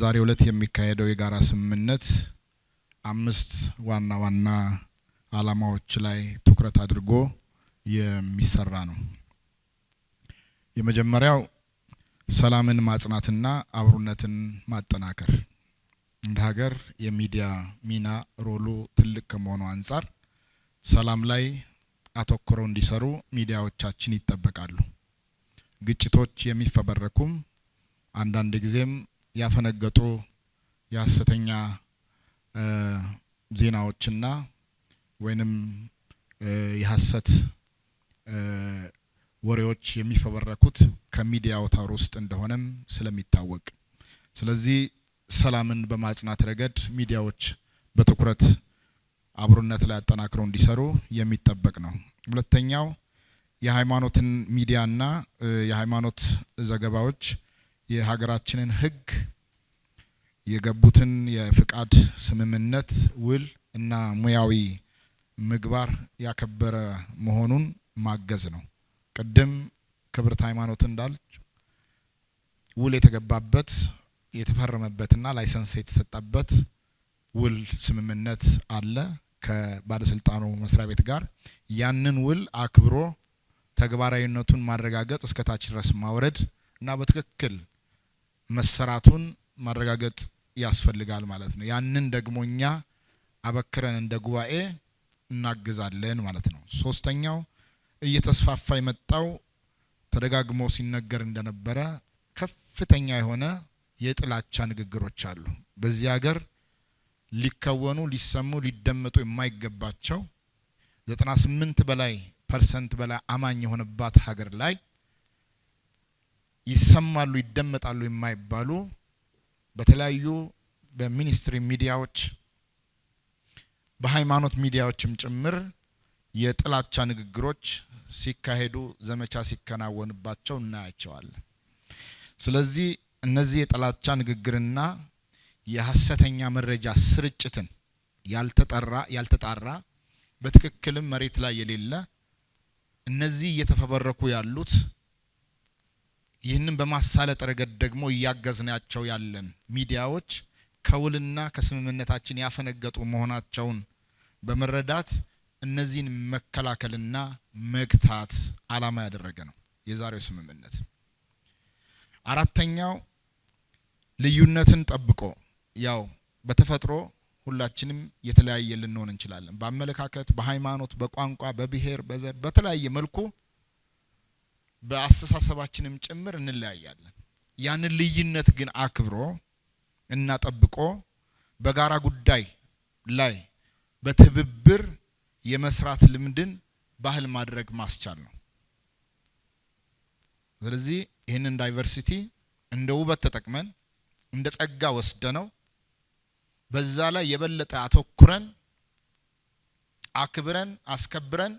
በዛሬው ዕለት የሚካሄደው የጋራ ስምምነት 5 ዋና ዋና ዓላማዎች ላይ ትኩረት አድርጎ የሚሰራ ነው። የመጀመሪያው ሰላምን ማጽናትና አብሮነትን ማጠናከር። እንደ ሀገር የሚዲያ ሚና ሮሉ ትልቅ ከመሆኑ አንፃር ሰላም ላይ አተኩረው እንዲሰሩ ሚዲያዎቻችን ይጠበቃሉ። ግጭቶች የሚፈበረኩም አንዳንድ ጊዜም ያፈነገጡ የሐሰተኛ ዜናዎችና ወይንም የሐሰት ወሬዎች የሚፈበረኩት ከሚዲያ አውታር ውስጥ እንደሆነም ስለሚታወቅ ስለዚህ ሰላምን በማጽናት ረገድ ሚዲያዎች በትኩረት አብሮነት ላይ አጠናክረው እንዲሰሩ የሚጠበቅ ነው። ሁለተኛው የሃይማኖትን ሚዲያና የሃይማኖት ዘገባዎች የሀገራችንን ሕግ የገቡትን የፍቃድ ስምምነት ውል እና ሙያዊ ምግባር ያከበረ መሆኑን ማገዝ ነው። ቀደም ክብርት ሃይማኖት እንዳለች ውል የተገባበት የተፈረመበትና ላይሰንስ የተሰጠበት ውል ስምምነት አለ ከባለስልጣኑ መስሪያ ቤት ጋር ያንን ውል አክብሮ ተግባራዊነቱን ማረጋገጥ እስከታች ድረስ ማውረድ እና በትክክል መሰራቱን ማረጋገጥ ያስፈልጋል ማለት ነው። ያንን ደግሞኛ አበክረን እንደ ጉባኤ እናግዛለን ማለት ነው። ሶስተኛው እየተስፋፋ የመጣው ተደጋግሞ ሲነገር እንደነበረ ከፍተኛ የሆነ የጥላቻ ንግግሮች አሉ። በዚህ ሀገር ሊከወኑ ሊሰሙ ሊደመጡ የማይገባቸው 98% በላይ አማኝ የሆነባት ሀገር ላይ ይሰማሉ ይደመጣሉ የማይባሉ በተለያዩ በሚኒስትሪ ሚዲያዎች በሃይማኖት ሚዲያዎችም ጭምር የጥላቻ ንግግሮች ሲካሄዱ ዘመቻ ሲከናወንባቸው እናያቸዋለን። ስለዚህ እነዚህ የጥላቻ ንግግርና የሐሰተኛ መረጃ ስርጭትን ያልተጣራ በትክክልም መሬት ላይ የሌለ እነዚህ እየተፈበረኩ ያሉት ይህንን በማሳለጥ ረገድ ደግሞ እያገዝናቸው ያለን ሚዲያዎች ከውልና ከስምምነታችን ያፈነገጡ መሆናቸውን በመረዳት እነዚህን መከላከልና መግታት ዓላማ ያደረገ ነው የዛሬው ስምምነት። አራተኛው ልዩነትን ጠብቆ ያው በተፈጥሮ ሁላችንም የተለያየ ልንሆን እንችላለን። በአመለካከት፣ በሃይማኖት፣ በቋንቋ፣ በብሔር፣ በዘር በተለያየ መልኩ በአስተሳሰባችንም ጭምር እንለያያለን። ያንን ልዩነት ግን አክብሮ እና ጠብቆ በጋራ ጉዳይ ላይ በትብብር የመስራት ልምድን ባህል ማድረግ ማስቻል ነው። ስለዚህ ይህንን ዳይቨርሲቲ እንደ ውበት ተጠቅመን እንደ ጸጋ ወስደነው በዛ ላይ የበለጠ አተኩረን አክብረን አስከብረን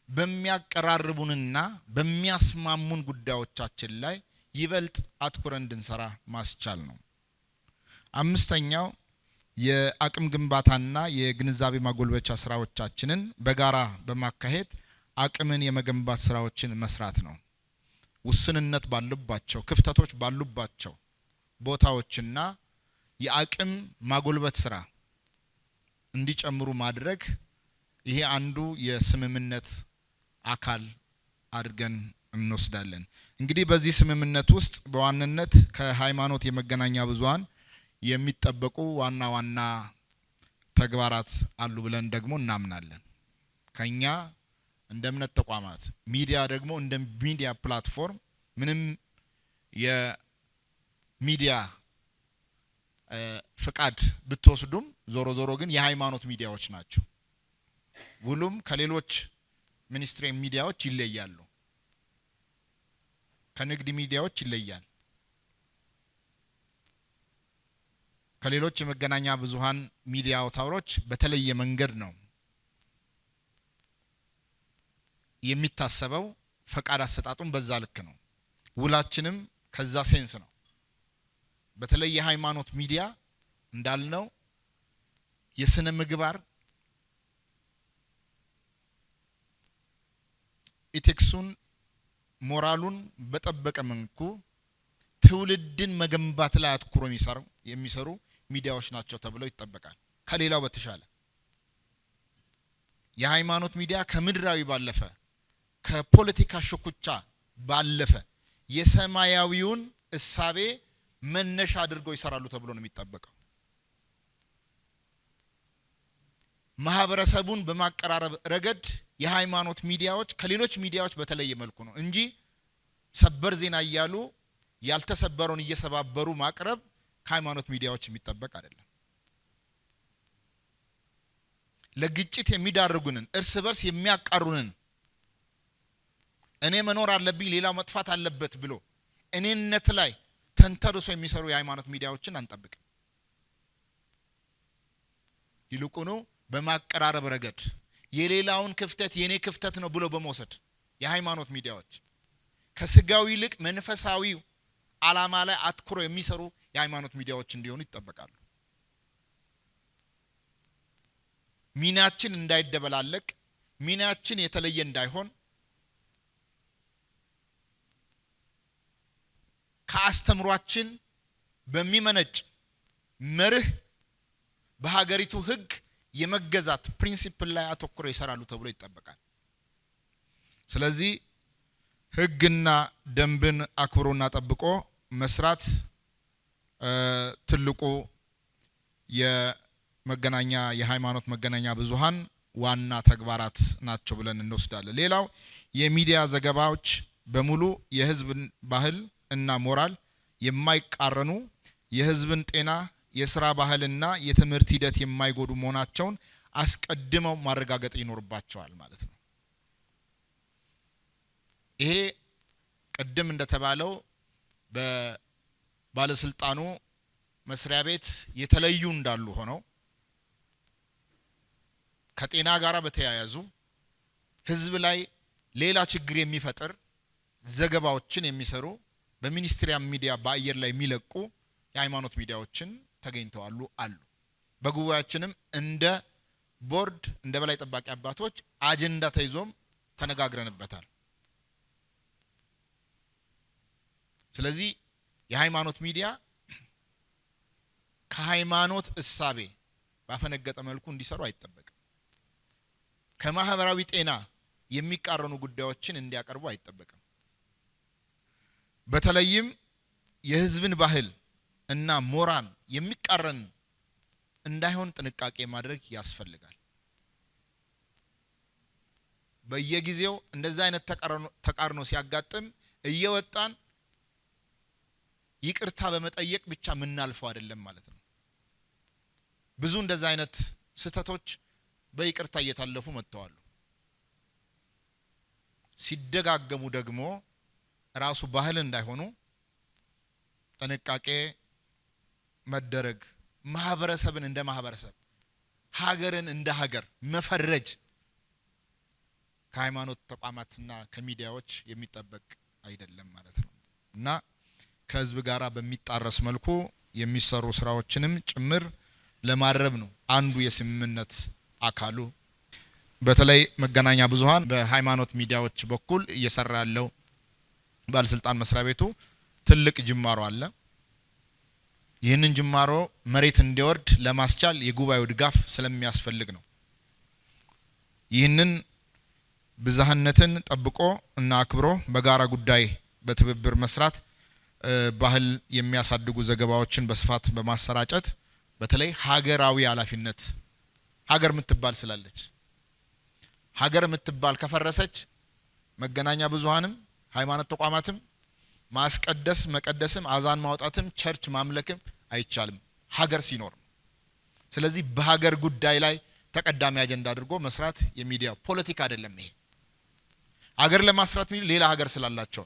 በሚያቀራርቡንና በሚያስማሙን ጉዳዮቻችን ላይ ይበልጥ አትኩረን እንድንሰራ ማስቻል ነው። አምስተኛው የአቅም ግንባታና የግንዛቤ ማጎልበቻ ስራዎቻችንን በጋራ በማካሄድ አቅምን የመገንባት ስራዎችን መስራት ነው። ውስንነት ባሉባቸው ክፍተቶች ባሉባቸው ቦታዎችና የአቅም ማጎልበት ስራ እንዲጨምሩ ማድረግ ይሄ አንዱ የስምምነት አካል አድርገን እንወስዳለን። እንግዲህ በዚህ ስምምነት ውስጥ በዋናነት ከሃይማኖት የመገናኛ ብዙሃን የሚጠበቁ ዋና ዋና ተግባራት አሉ ብለን ደግሞ እናምናለን። ከኛ እንደ እምነት ተቋማት ሚዲያ ደግሞ እንደ ሚዲያ ፕላትፎርም ምንም የሚዲያ ፍቃድ ብትወስዱም ዞሮ ግን የሃይማኖት ሚዲያዎች ናቸው። ሁሉም ከሌሎች ሚኒስትሪ ሚዲያዎች ይለያሉ። ከንግድ ሚዲያዎች ይለያል። ከሌሎች የመገናኛ ብዙሃን ሚዲያ አውታሮች በተለየ መንገድ ነው የሚታሰበው። ፈቃድ አሰጣጡን በዛ ልክ ነው። ውላችንም ከዛ ሴንስ ነው። በተለይ የሃይማኖት ሚዲያ እንዳልነው የስነ ምግባር ኢቲክሱን ሞራሉን በጠበቀ መንኩ ትውልድን መገንባት ላይ አትኩሮ የሚሰሩ ሚዲያዎች ናቸው ተብለው ይጠበቃል። ከሌላው በተሻለ የሃይማኖት ሚዲያ ከምድራዊ ባለፈ ከፖለቲካ ሽኩቻ ባለፈ የሰማያዊውን እሳቤ መነሻ አድርገው ይሰራሉ ተብሎ ነው የሚጠበቀው። ማህበረሰቡን በማቀራረብ ረገድ የሃይማኖት ሚዲያዎች ከሌሎች ሚዲያዎች በተለየ መልኩ ነው እንጂ ሰበር ዜና እያሉ ያልተሰበረውን እየሰባበሩ ማቅረብ ከሃይማኖት ሚዲያዎች የሚጠበቅ አይደለም። ለግጭት የሚዳርጉንን እርስ በርስ የሚያቃሩንን እኔ መኖር አለብኝ ሌላው መጥፋት አለበት ብሎ እኔነት ላይ ተንተርሶ የሚሰሩ የሃይማኖት ሚዲያዎችን አንጠብቅ። ይልቁኑ በማቀራረብ ረገድ የሌላውን ክፍተት የኔ ክፍተት ነው ብሎ በመውሰድ የሃይማኖት ሚዲያዎች ከስጋዊ ይልቅ መንፈሳዊ ዓላማ ላይ አትኩሮ የሚሰሩ የሃይማኖት ሚዲያዎች እንዲሆኑ ይጠበቃሉ። ሚናችን እንዳይደበላለቅ፣ ሚናችን የተለየ እንዳይሆን ከአስተምሯችን በሚመነጭ መርህ በሀገሪቱ ህግ የመገዛት ፕሪንሲፕል ላይ አተኩሮ ይሰራሉ ተብሎ ይጠበቃል። ስለዚህ ህግና ደንብን አክብሮና ጠብቆ መስራት ትልቁ የመገናኛ የሃይማኖት መገናኛ ብዙሃን ዋና ተግባራት ናቸው ብለን እንወስዳለን። ሌላው የሚዲያ ዘገባዎች በሙሉ የህዝብን ባህል እና ሞራል የማይቃረኑ የህዝብን ጤና የሥራ ባህልና የትምህርት ሂደት የማይጎዱ መሆናቸውን አስቀድመው ማረጋገጥ ይኖርባቸዋል ማለት ነው። ይሄ ቀደም እንደተባለው በባለስልጣኑ መስሪያ ቤት የተለዩ እንዳሉ ሆነው ከጤና ጋር በተያያዙ ህዝብ ላይ ሌላ ችግር የሚፈጥር ዘገባዎችን የሚሰሩ በሚኒስትሪያል ሚዲያ በአየር ላይ የሚለቁ የሃይማኖት ሚዲያዎችን ተገኝተዋል አሉ። በጉባኤያችንም እንደ ቦርድ እንደ በላይ ጠባቂ አባቶች አጀንዳ ተይዞም ተነጋግረንበታል። ስለዚህ የሃይማኖት ሚዲያ ከሃይማኖት እሳቤ ባፈነገጠ መልኩ እንዲሰሩ አይጠበቅም። ከማህበራዊ ጤና የሚቃረኑ ጉዳዮችን እንዲያቀርቡ አይጠበቅም። በተለይም የህዝብን ባህል እና ሞራል የሚቃረን እንዳይሆን ጥንቃቄ ማድረግ ያስፈልጋል። በየጊዜው እንደዛ አይነት ተቃርኖ ሲያጋጥም እየወጣን ይቅርታ በመጠየቅ ብቻ ምናልፈው አይደለም ማለት ነው። ብዙ እንደዛ አይነት ስህተቶች በይቅርታ እየታለፉ መጥተዋል። ሲደጋገሙ ደግሞ ራሱ ባህል እንዳይሆኑ ጥንቃቄ መደረግ፣ ማህበረሰብን እንደ ማህበረሰብ ሀገርን እንደ ሀገር መፈረጅ ከሃይማኖት ተቋማትና ከሚዲያዎች የሚጠበቅ አይደለም ማለት ነው እና ከህዝብ ጋራ በሚጣረስ መልኩ የሚሰሩ ስራዎችንም ጭምር ለማረብ ነው አንዱ የስምምነት አካሉ። በተለይ መገናኛ ብዙሃን በሃይማኖት ሚዲያዎች በኩል እየሰራ ያለው ባለስልጣን መስሪያ ቤቱ ትልቅ ጅማሮ አለ። ይህንን ጅማሮ መሬት እንዲወርድ ለማስቻል የጉባኤው ድጋፍ ስለሚያስፈልግ ነው። ይህንን ብዝሃነትን ጠብቆ እና አክብሮ በጋራ ጉዳይ በትብብር መስራት ባህል የሚያሳድጉ ዘገባዎችን በስፋት በማሰራጨት በተለይ ሀገራዊ ኃላፊነት ሀገር ምትባል ስላለች ሀገር ምትባል ከፈረሰች መገናኛ ብዙሃንም ሃይማኖት ተቋማትም ማስቀደስ መቀደስም አዛን ማውጣትም ቸርች ማምለክም አይቻልም ሀገር ሲኖር። ስለዚህ በሀገር ጉዳይ ላይ ተቀዳሚ አጀንዳ አድርጎ መስራት የሚዲያ ፖለቲካ አይደለም። ይሄ ሀገር ለማስራት ሌላ ሀገር ስላላቸው፣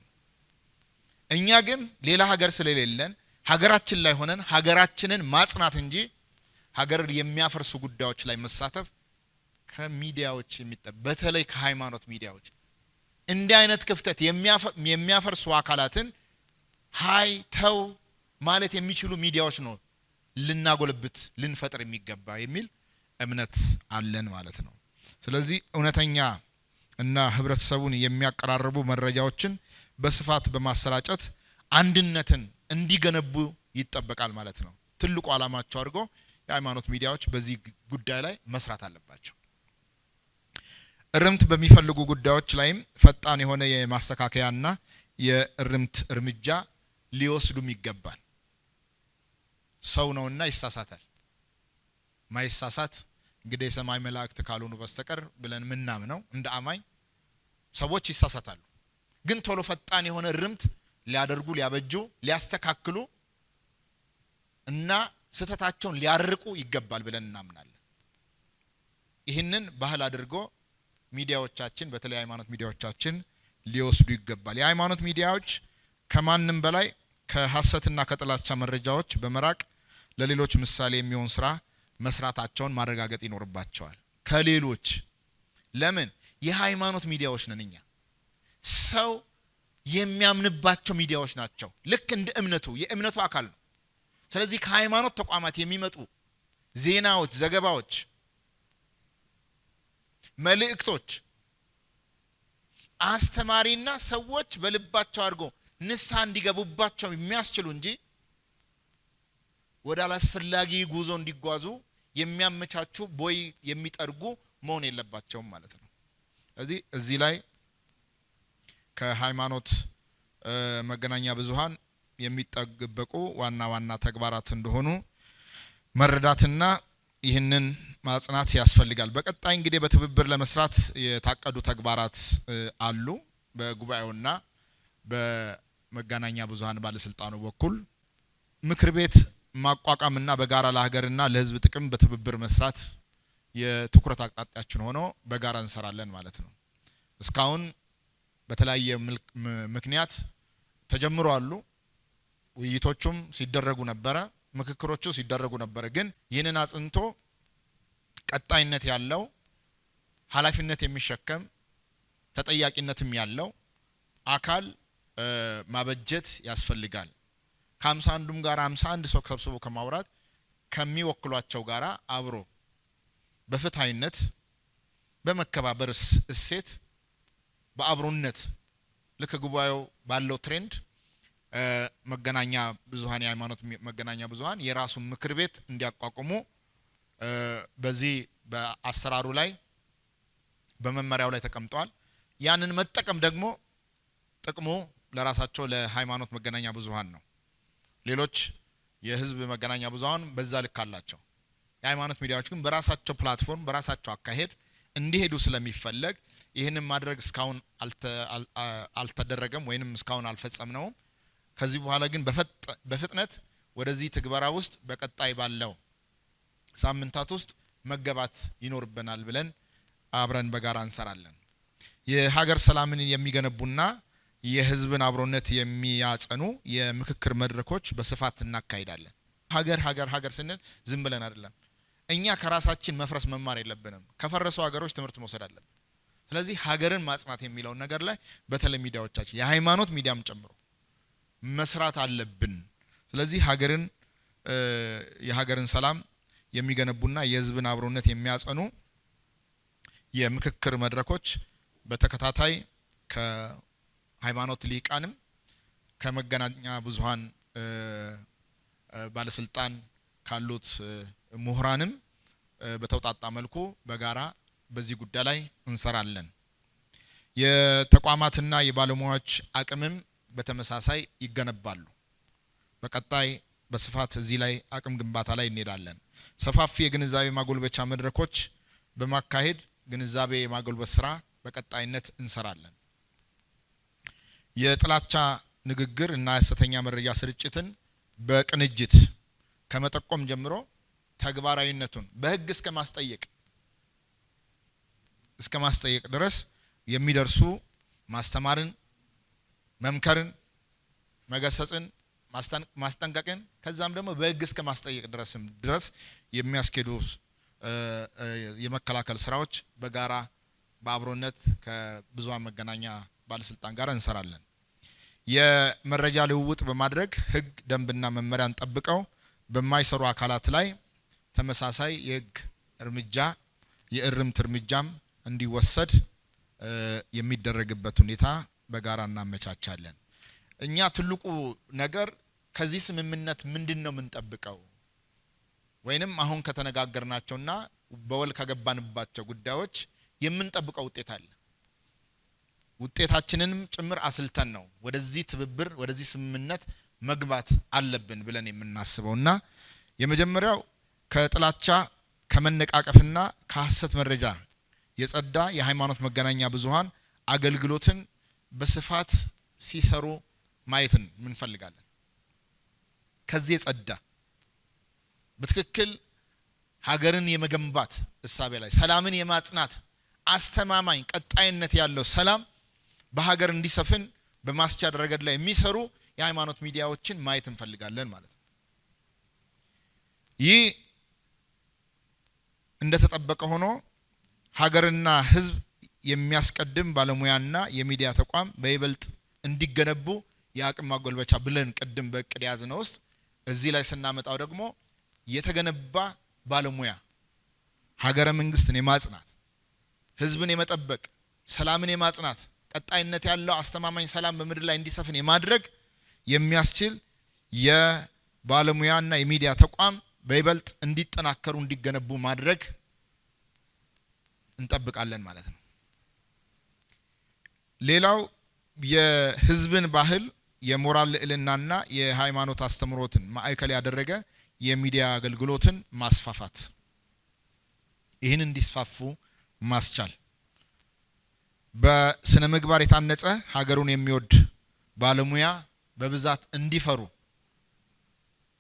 እኛ ግን ሌላ ሀገር ስለሌለን ሀገራችን ላይ ሆነን ሀገራችንን ማጽናት እንጂ ሀገር የሚያፈርሱ ጉዳዮች ላይ መሳተፍ ከሚዲያዎች በተለይ ከሃይማኖት ሚዲያዎች እንዲህ አይነት ክፍተት የሚያፈርሱ አካላትን ሃይ ተው ማለት የሚችሉ ሚዲያዎች ነው ልናጎልብት ልንፈጥር የሚገባ የሚል እምነት አለን ማለት ነው። ስለዚህ እውነተኛ እና ህብረተሰቡን የሚያቀራርቡ መረጃዎችን በስፋት በማሰራጨት አንድነትን እንዲገነቡ ይጠበቃል ማለት ነው። ትልቁ ዓላማቸው አድርጎ የሃይማኖት ሚዲያዎች በዚህ ጉዳይ ላይ መስራት አለባቸው። እርምት በሚፈልጉ ጉዳዮች ላይም ፈጣን የሆነ የማስተካከያና የእርምት እርምጃ ሊወስዱም ይገባል። ሰው ነውና ይሳሳታል። ማይሳሳት እንግዲህ የሰማይ መላእክት ካልሆኑ በስተቀር ብለን ምናምነው እንደ አማኝ ሰዎች ይሳሳታሉ። ግን ቶሎ ፈጣን የሆነ እርምት ሊያደርጉ ሊያበጁ ሊያስተካክሉ እና ስተታቸውን ሊያርቁ ይገባል ብለን እናምናለን። ይህንን ባህል አድርጎ ሚዲያዎቻችን በተለይ ሃይማኖት ሚዲያዎቻችን ሊወስዱ ይገባል። የሃይማኖት ሚዲያዎች ከማንም በላይ ከሐሰትና ከጥላቻ መረጃዎች በመራቅ ለሌሎች ምሳሌ የሚሆን ስራ መስራታቸውን ማረጋገጥ ይኖርባቸዋል። ከሌሎች ለምን የሃይማኖት ሚዲያዎች ነን እኛ። ሰው የሚያምንባቸው ሚዲያዎች ናቸው። ልክ እንደ እምነቱ የእምነቱ አካል ነው። ስለዚህ ከሃይማኖት ተቋማት የሚመጡ ዜናዎች፣ ዘገባዎች፣ መልእክቶች አስተማሪና ሰዎች በልባቸው አድርጎ ንስሐ እንዲገቡባቸው የሚያስችሉ እንጂ ወደ አላስፈላጊ ጉዞ እንዲጓዙ የሚያመቻቹ ቦይ የሚጠርጉ መሆን የለባቸውም ማለት ነው። እዚህ ላይ ከሃይማኖት መገናኛ ብዙሃን የሚጠበቁ ዋና ዋና ተግባራት እንደሆኑ መረዳትና ይህንን ማጽናት ያስፈልጋል። በቀጣይ እንግዲህ በትብብር ለመስራት የታቀዱ ተግባራት አሉ። በጉባኤውና በመገናኛ ብዙሃን ባለስልጣኑ በኩል ምክር ቤት ማቋቋምና በጋራ ለሀገርና ለሕዝብ ጥቅም በትብብር መስራት የትኩረት አቅጣጫችን ሆኖ በጋራ እንሰራለን ማለት ነው። እስካሁን በተለያየ ምክንያት ተጀምሯሉ። ውይይቶቹም ሲደረጉ ነበረ፣ ምክክሮቹ ሲደረጉ ነበረ። ግን ይህንን አጽንቶ ቀጣይነት ያለው ኃላፊነት የሚሸከም ተጠያቂነትም ያለው አካል ማበጀት ያስፈልጋል። ከ51ዱም ጋር 51 ሰው ሰብስቦ ከማውራት ከሚወክሏቸው ጋራ አብሮ በፍትሃዊነት በመከባበር እሴት በአብሮነት ልክ ጉባኤው ባለው ትሬንድ መገናኛ ብዙሃን የሃይማኖት መገናኛ ብዙሃን የራሱን ምክር ቤት እንዲያቋቁሙ በዚህ በአሰራሩ ላይ በመመሪያው ላይ ተቀምጧል። ያንን መጠቀም ደግሞ ጥቅሙ ለራሳቸው ለሃይማኖት መገናኛ ብዙሃን ነው። ሌሎች የህዝብ መገናኛ ብዙሃን በዛ ልክ አላቸው። የሃይማኖት ሚዲያዎች ግን በራሳቸው ፕላትፎርም በራሳቸው አካሄድ እንዲሄዱ ስለሚፈለግ ይህንን ማድረግ እስካሁን አልተደረገም ወይንም እስካሁን አልፈጸምነውም። ከዚህ በኋላ ግን በፍጥነት ወደዚህ ትግበራ ውስጥ በቀጣይ ባለው ሳምንታት ውስጥ መገባት ይኖርብናል ብለን አብረን በጋራ እንሰራለን። የሀገር ሰላምን የሚገነቡና የህዝብን አብሮነት የሚያጸኑ የምክክር መድረኮች በስፋት እናካሂዳለን። ሀገር ስንል ዝም ብለን አይደለም። እኛ ከራሳችን መፍረስ መማር የለብንም። ከፈረሱ ሀገሮች ትምህርት መውሰድ አለብን። ስለዚህ ሀገርን ማጽናት የሚለው ነገር ላይ በተለይ ሚዲያዎቻችን የሃይማኖት ሚዲያም ጨምሮ መስራት አለብን። ስለዚህ የሀገርን ሰላም የሚገነቡና የህዝብን አብሮነት የሚያጸኑ የምክክር መድረኮች በተከታታይ ከሃይማኖት ሊቃንም ከመገናኛ ብዙሃን ባለስልጣን ካሉት ምሁራንም በተውጣጣ መልኩ በጋራ በዚህ ጉዳይ ላይ እንሰራለን። የተቋማትና የባለሙያዎች አቅምም በተመሳሳይ ይገነባሉ። በቀጣይ በስፋት እዚህ ላይ አቅም ግንባታ ላይ እንሄዳለን። ሰፋፊ የግንዛቤ ማጎልበቻ መድረኮች በማካሄድ ግንዛቤ የማጎልበት ስራ በቀጣይነት እንሰራለን። የጥላቻ ንግግር እና የሐሰተኛ መረጃ ስርጭትን በቅንጅት ከመጠቆም ጀምሮ ተግባራዊነቱን በህግ እስከ ማስጠየቅ ድረስ የሚደርሱ ማስተማርን፣ መምከርን፣ መገሰጽን፣ ማስጠንቀቅን ከዛም ደግሞ በህግ እስከ ማስጠየቅ ድረስ የሚያስኬዱ የመከላከል ስራዎች በጋራ በአብሮነት ከብዙሃን መገናኛ ባለስልጣን ጋር እንሰራለን። የመረጃ ልውውጥ በማድረግ ህግ ደንብና መመሪያን ጠብቀው በማይሰሩ አካላት ላይ ተመሳሳይ የህግ እርምጃ የእርምት እርምጃም እንዲወሰድ የሚደረግበት ሁኔታ በጋራ እናመቻቻለን። እኛ ትልቁ ነገር ከዚህ ስምምነት ምንድነው የምንጠብቀው? ወይንም አሁን ከተነጋገርናቸውና በወል ከገባንባቸው ጉዳዮች የምንጠብቀው ውጤት አለ። ውጤታችንንም ጭምር አስልተን ነው ወደዚህ ትብብር ወደዚህ ስምምነት መግባት አለብን ብለን የምናስበውና የመጀመሪያው ከጥላቻ ከመነቃቀፍና ከሐሰት መረጃ የጸዳ የሃይማኖት መገናኛ ብዙሃን አገልግሎትን በስፋት ሲሰሩ ማየትን እንፈልጋለን። ከዚህ የጸዳ በትክክል ሀገርን የመገንባት እሳቤ ላይ ሰላምን የማጽናት አስተማማኝ ቀጣይነት ያለው ሰላም በሀገር እንዲሰፍን በማስቻል ረገድ ላይ የሚሰሩ የሃይማኖት ሚዲያዎችን ማየት እንፈልጋለን ማለት ነው። ይህ እንደተጠበቀ ሆኖ ሀገርና ህዝብ የሚያስቀድም ባለሙያና የሚዲያ ተቋም በይበልጥ እንዲገነቡ የአቅም ማጎልበቻ ብለን ቅድም በእቅድ ያዝነው ውስጥ እዚህ ላይ ስናመጣው ደግሞ የተገነባ ባለሙያ ሀገረ መንግስትን የማጽናት ህዝብን የመጠበቅ ሰላምን የማጽናት ቀጣይነት ያለው አስተማማኝ ሰላም በምድር ላይ እንዲሰፍን የማድረግ የሚያስችል የባለሙያና የሚዲያ ተቋም በይበልጥ እንዲጠናከሩ እንዲገነቡ ማድረግ እንጠብቃለን ማለት ነው። ሌላው የህዝብን ባህል የሞራል ልዕልናና የሃይማኖት አስተምሮትን ማዕከል ያደረገ የሚዲያ አገልግሎትን ማስፋፋት ይህን እንዲስፋፉ ማስቻል በስነ ምግባር የታነጸ ሀገሩን የሚወድ ባለሙያ በብዛት እንዲፈሩ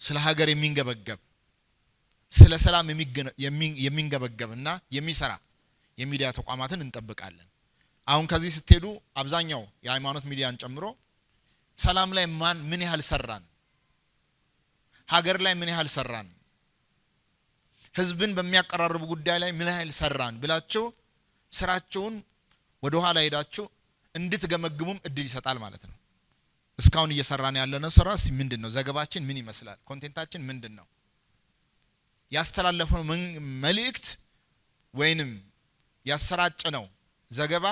ስለ ሀገር የሚንገበገብ ስለ ሰላም የሚንገበገብና የሚሰራ የሚዲያ ተቋማትን እንጠብቃለን። አሁን ከዚህ ስትሄዱ አብዛኛው የሃይማኖት ሚዲያን ጨምሮ ሰላም ላይ ምን ያህል ሰራን፣ ሀገር ላይ ምን ያህል ሰራን፣ ህዝብን በሚያቀራርቡ ጉዳይ ላይ ምን ያህል ሰራን ብላችሁ ስራቸውን ወደ ኋላ ሄዳችሁ እንድትገመግሙም እድል ይሰጣል ማለት ነው። እስካሁን እየሰራን ያለነው ስራስ ምንድነው? ዘገባችን ምን ይመስላል? ኮንቴንታችን ምንድነው? ያስተላለፈው መልእክት ወይንም ያሰራጨነው ዘገባ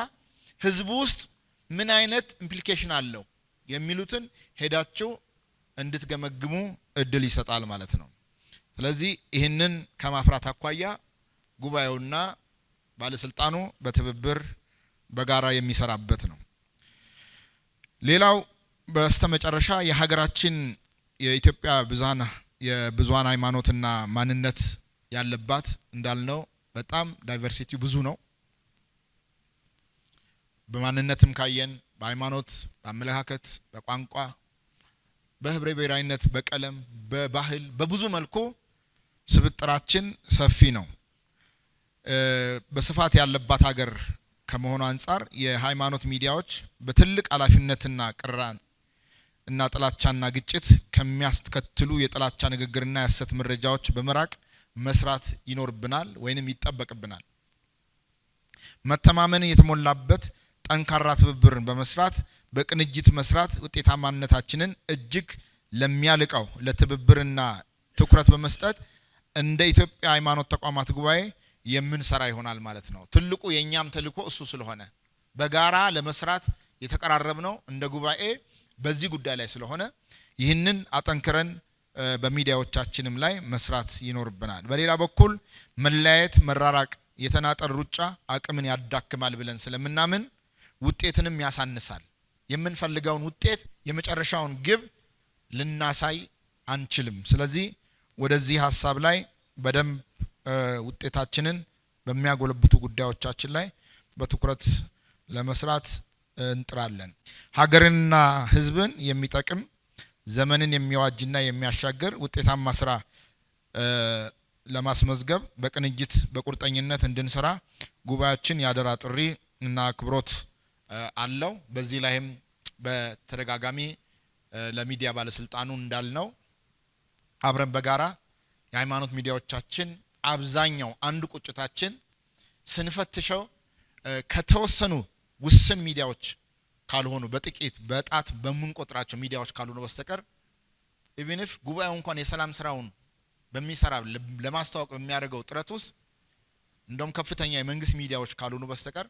ህዝቡ ውስጥ ምን አይነት ኢምፕሊኬሽን አለው የሚሉትን ሄዳችሁ እንድትገመግሙ እድል ይሰጣል ማለት ነው። ስለዚህ ይህንን ከማፍራት አኳያ ጉባኤውና ባለስልጣኑ በትብብር በጋራ የሚሰራበት ነው። ሌላው በስተመጨረሻ የሀገራችን የኢትዮጵያ የብዙሃን ሃይማኖትና ማንነት ያለባት እንዳልነው በጣም ዳይቨርሲቲ ብዙ ነው። በማንነትም ካየን በሃይማኖት፣ በአመለካከት፣ በቋንቋ፣ በህብረ ብሔራዊነት፣ በቀለም፣ በባህል በብዙ መልኩ ስብጥራችን ሰፊ ነው። በስፋት ያለባት ሀገር ከመሆኑ አንፃር የሃይማኖት ሚዲያዎች በትልቅ ኃላፊነትና ቅራን እና ጥላቻና ግጭት ከሚያስከትሉ የጥላቻ ንግግርና የሐሰት መረጃዎች በመራቅ መስራት ይኖርብናል ወይንም ይጠበቅብናል። መተማመን የተሞላበት ጠንካራ ትብብርን በመስራት በቅንጅት መስራት ውጤታማነታችንን እጅግ ለሚያልቀው ለትብብርና ትኩረት በመስጠት እንደ ኢትዮጵያ ሃይማኖት ተቋማት ጉባኤ የምንሰራ ይሆናል ማለት ነው። ትልቁ የኛም ተልእኮ እሱ ስለሆነ በጋራ ለመስራት የተቀራረብነው እንደ ጉባኤ በዚህ ጉዳይ ላይ ስለሆነ ይህንን አጠንክረን በሚዲያዎቻችንም ላይ መስራት ይኖርብናል። በሌላ በኩል መለያየት፣ መራራቅ፣ የተናጠል ሩጫ አቅምን ያዳክማል ብለን ስለምናምን ውጤትንም ያሳንሳል። የምንፈልገውን ውጤት የመጨረሻውን ግብ ልናሳይ አንችልም። ስለዚህ ወደዚህ ሐሳብ ላይ በደንብ ውጤታችንን በሚያጎለብቱ ጉዳዮቻችን ላይ በትኩረት ለመስራት እንጥራለን። ሀገርንና ህዝብን የሚጠቅም ዘመንን የሚዋጅና የሚያሻገር ውጤታማ ስራ ለማስመዝገብ በቅንጅት በቁርጠኝነት እንድንሰራ ጉባኤያችን ያደራ ጥሪ እና አክብሮት አለው። በዚህ ላይም በተደጋጋሚ ለሚዲያ ባለስልጣኑ እንዳልነው አብረን በጋራ የሃይማኖት ሚዲያዎቻችን አብዛኛው አንዱ ቁጭታችን ስንፈትሸው ከተወሰኑ ውስን ሚዲያዎች ካልሆኑ በጥቂት በጣት በመንቆጥራቸው ሚዲያዎች ካልሆኑ በስተቀር ኢቭን ኢፍ ጉባኤው እንኳን የሰላም ስራውን በሚሰራ ለማስተዋወቅ በሚያደርገው ጥረት ውስጥ እንደውም ከፍተኛ የመንግስት ሚዲያዎች ካልሆኑ በስተቀር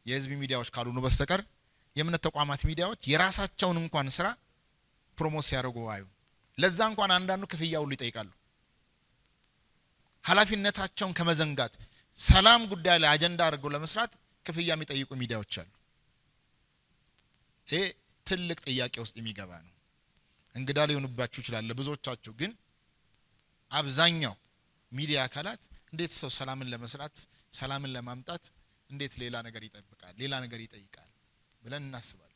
የህዝብ ሚዲያዎች ካልሆኑ በስተቀር የእምነት ተቋማት ሚዲያዎች የራሳቸውን እንኳን ስራ ፕሮሞት ሲያደርጉ አዩ። ለዛ እንኳን አንዳንዱ ክፍያ ሁሉ ይጠይቃሉ። ኃላፊነታቸውን ከመዘንጋት ሰላም ጉዳይ ላይ አጀንዳ አድርገው ለመስራት ክፍያ የሚጠይቁ ሚዲያዎች አሉ። ይሄ ትልቅ ጥያቄ ውስጥ የሚገባ ነው። እንግዳ ሊሆንባችሁ ይችላል ብዙዎቻችሁ። ግን አብዛኛው ሚዲያ አካላት እንዴት ሰው ሰላምን ለመስራት ሰላምን ለማምጣት እንዴት ሌላ ነገር ይጠብቃል ሌላ ነገር ይጠይቃል ብለን እናስባለን።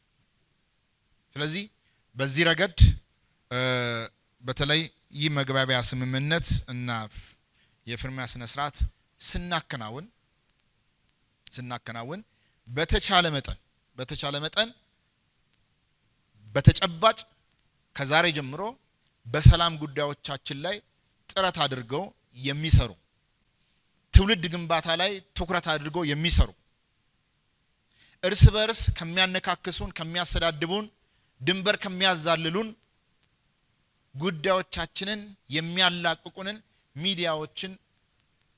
ስለዚህ በዚህ ረገድ በተለይ ይህ መግባቢያ ስምምነት እና የፊርማ ስነ ስርዓት ስናከናውን በተቻለ መጠን በተጨባጭ ከዛሬ ጀምሮ በሰላም ጉዳዮቻችን ላይ ጥረት አድርገው የሚሰሩ ትውልድ ግንባታ ላይ ትኩረት አድርገው የሚሰሩ እርስ በርስ ከሚያነካክሱን ከሚያሰዳድቡን ድንበር ከሚያዛልሉን ጉዳዮቻችንን የሚያላቅቁንን ሚዲያዎችን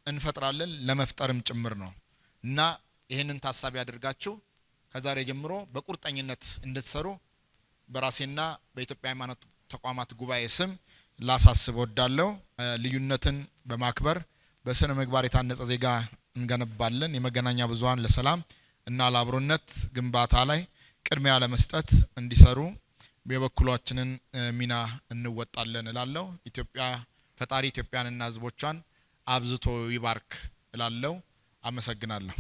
እንፈጥራለን ለመፍጠርም ጭምር ነው እና ይሄንን ታሳቢ አድርጋችሁ ከዛሬ ጀምሮ በቁርጠኝነት እንድትሰሩ በራሴና በኢትዮጵያ ሃይማኖት ተቋማት ጉባኤ ስም ላሳስብ ወዳለው። ልዩነትን በማክበር በስነ ምግባር የታነጸ ዜጋ እንገነባለን። የመገናኛ ብዙሃን ለሰላም እና ለአብሮነት ግንባታ ላይ ቅድሚያ ለመስጠት እንዲሰሩ የበኩላችንን ሚና እንወጣለን እላለሁ። ፈጣሪ ኢትዮጵያንና ሕዝቦቿን አብዝቶ ይባርክ እላለሁ። አመሰግናለሁ።